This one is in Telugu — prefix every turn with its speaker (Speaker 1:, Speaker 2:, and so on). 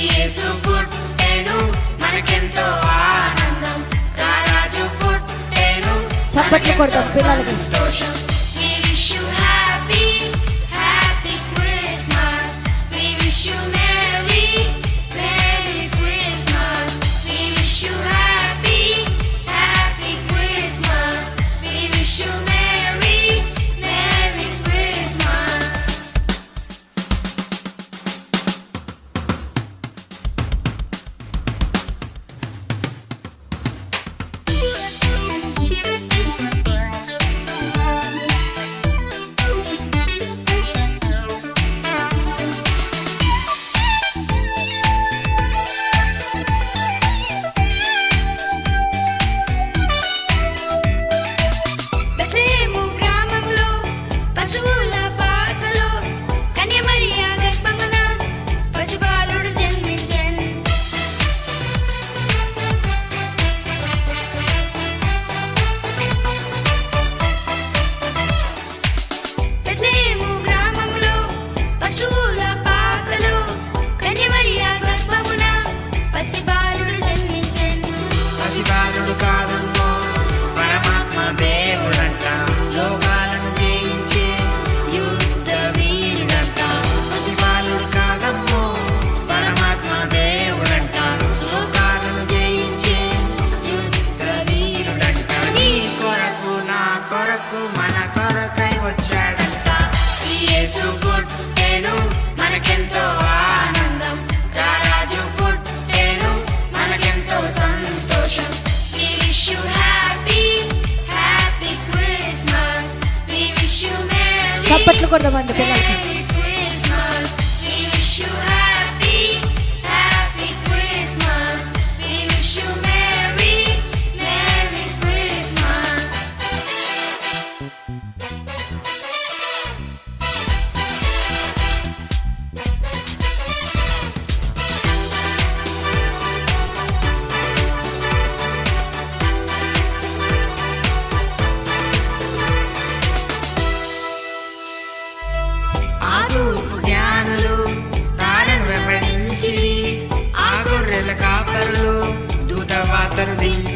Speaker 1: యేసు పుట్టెను మనకెంతో ఆనందం, రారాజు పుట్టెను
Speaker 2: చప్పట్లు కొడతాం పిల్లలకి.
Speaker 1: సంతోషం. We wish you happy, happy Christmas. We wish you merry, merry Christmas. We wish you happy, happy Christmas. We wish you merry, merry Christmas. Bethlehem గ్రామంలో పశువుల పాకలో కన్యమరియా గర్భమున పసిబాలుడు జన్మించెను. బెత్లెహేము గ్రామంలో పశువుల పాకలో కన్యమరియా గర్భమున పసిబాలుడు జన్మించెను.
Speaker 3: పసిబాలుడు కాదమ్మో పరమాత్మ దేవుడంట, లోకాలను జయించే యుద్ధ వీరుడంట. పసిబాలుడు కాదమ్మో పరమాత్మ దేవుడంట, లోకాలను జయించే యుద్ధ వీరుడంట. నీ కొరకు నా కొరకు మన కొరకై వచ్చాడంట.
Speaker 1: యేసు పుట్టెను మనకెంతో ఆనందం, రారాజు పుట్టెను మనకెంతో సంతోషం. We wish you happy, happy Christmas. We wish you merry,
Speaker 2: చప్పట్లు కొడదామండి పిల్లలకి.
Speaker 1: merry Christmas. We wish you happy, happy Christmas. We wish you merry, merry Christmas.
Speaker 3: ఆ తూర్పు జ్ఞానులు తారను వెంబడించి, ఆ గొర్రెల కాపరులు దూత వార్తను దించి